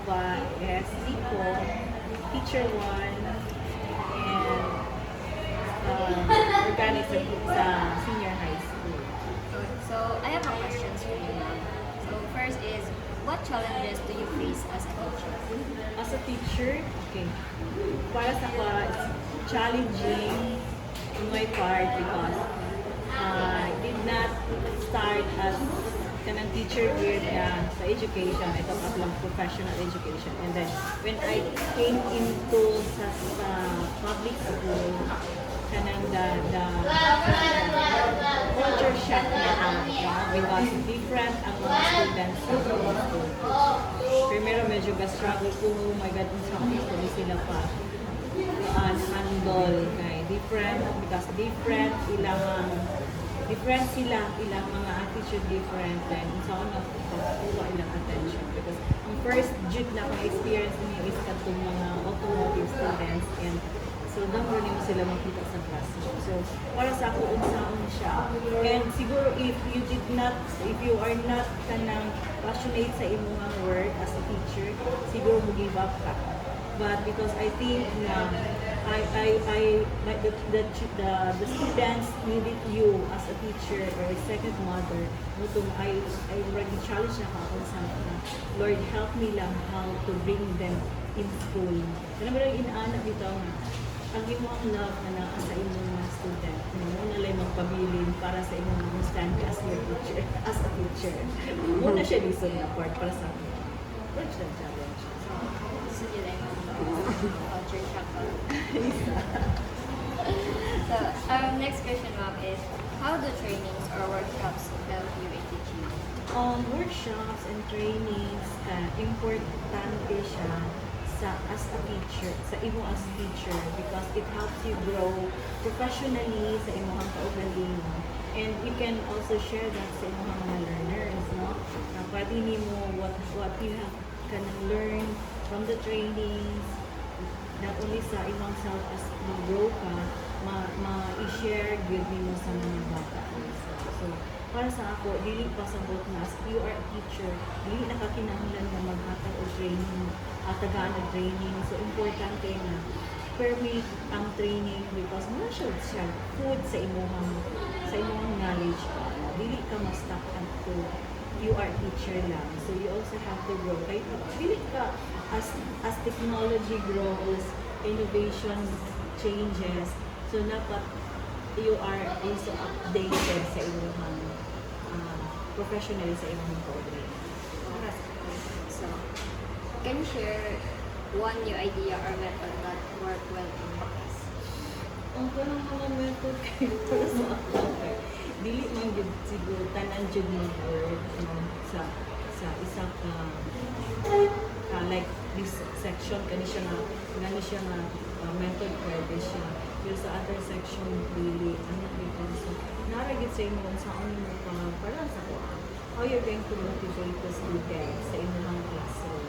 ba is Zico, Teacher 1, and organic sa senior high school. So, I have a questions for you now. So, first is, what challenges do you face as a teacher? As a teacher, okay, para sa ko, it's challenging on my part because I did not start as kanang teacher with sa education, ito pa lang professional education. And then, when I came into sa public school, kanang the culture shock na because different ang mga students sa public school. Primero, medyo ga-struggle ko, oh my God, sa kung sila pa handle kay different because different sila ilang mga attitude different then sa una kuha ilang attention because ang first jud na akong experience niya is katong mga automotive students and so number nimo sila makita sa classroom so para sa ako unsaon siya and siguro if you are not kanang passionate sa imong work as a teacher siguro mo give up ka. But because I think na the students needed you as a teacher or a second mother, I already challenged na ako sa Lord, help me lang how to bring them in school. Kaya naman lang inaanak dito nga, ang imong love na sa imong mga student, muna lang magpabilin para sa imong stand as your teacher, as a teacher. Muna siya reason na part para sa akin. What's the challenge? Gusto niyo lang culture shock. So, next question, ma'am, is how do trainings or workshops help you in teaching? Workshops and trainings, importante siya as a teacher, sa imo as teacher because it helps you grow professionally sa imong kaugalingon. And you can also share that sa imong mga learners, no? Na pwede nimo what you have can learn from the trainings, not only sa imong self as mag-grow ka, ma-i-share good nimo sa mga bata. So, para sa ako, dili pasabot na as you are a teacher, dili nakakinahanglan na maghatag o training, tagaan og training. So, importante na permit ang training because mo siya food sa imong knowledge. Dili ka ma-stuck to you are teacher lang. So, you also have to grow. Right? Dili ka as technology grows, innovation changes, so dapat you are also updated sa imong professionally sa imong program. So, can you share one new idea or method that worked well in class? Ang kanang mga method kayo para sa ako, dili man jud siguro tanan jud mo word sa isa ka like this section kani siya nga method pwede siya pero sa other section dili ano dito so naragit sa imo sa mo para sa ko how you're going to motivate the student sa imong classroom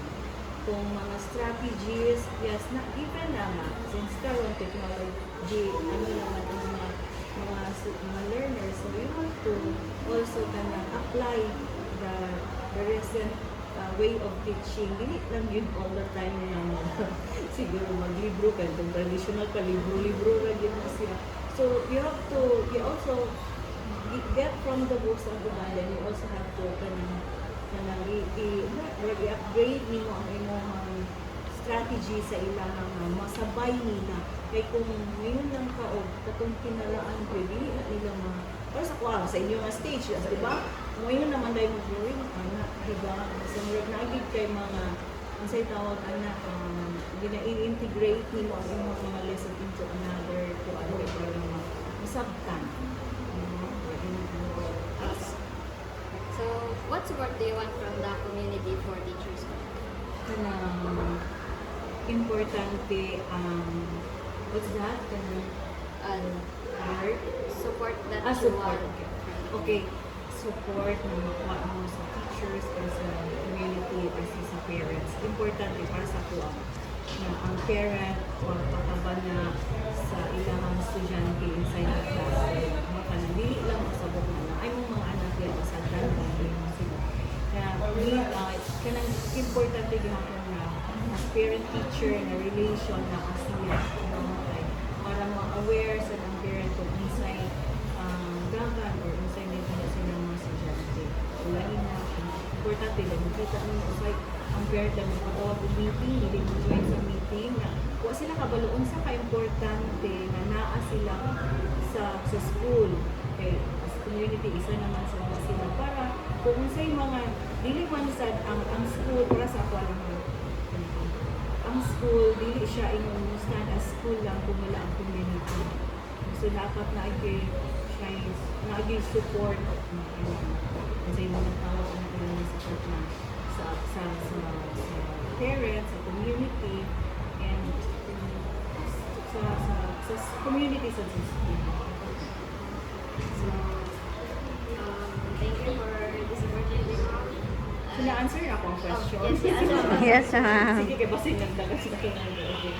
kung mga strategies yes na even naman since karon technology ano naman ang mga learners so you have to also apply the recent way of teaching. Dili lang yun all the time na siguro maglibro ka, itong traditional pa, libro ra yun na siya. So, you also get from the books of the Bible, then you also have to i-upgrade nimo ang imong strategy sa ilang masabay nila. Kaya kung ngayon lang ka o katong kinalaan ko, dili na nila para sa inyo nga stage, di ba? Ngayon naman dahil mag-growing anak, di ba? Sa murag naagid kay mga, ang sa'y tawag anak, gina-integrate nimo ang imong mga lesson into another, to other, para masabtan. So, what support do you want from the community for teachers? Kanang importante, what's that? Art? Support that you Support. want. Okay. Support na makuha mo sa teachers or sa community or sa parents. Importante para sa kuha na ang parent o pagpapaba na sa ilang estudyante inside the classroom. Makanandili lang masabot na ay mong mga anak yan sa dami sila. Kaya kanang importante gihapon na teacher na relation na asiya, like, para ma-aware sa ng parent kung unsay dagan or unsay may na sila mga estudyante. Lain na, importante lang, makita mo usay ang parent na magpatawag ng meeting, hindi mo join sa meeting, na kung sila kabaloon sa ka-importante na naa sila sa school. Okay, as community, isa naman sila para kung unsay mga dili man sad ang school para sa ako lang ang school dili siya stand as school lang kung wala ang community. So dapat na ay support kasi mga tao ang kailangan support na sa parents, sa community, and sa community sa school. So, thank you for this opportunity, ma'am. So, na-answer na ako ang question. Yes, yes. Yes, ma'am. Sige, kaya basin lang dagat sa kinagawa.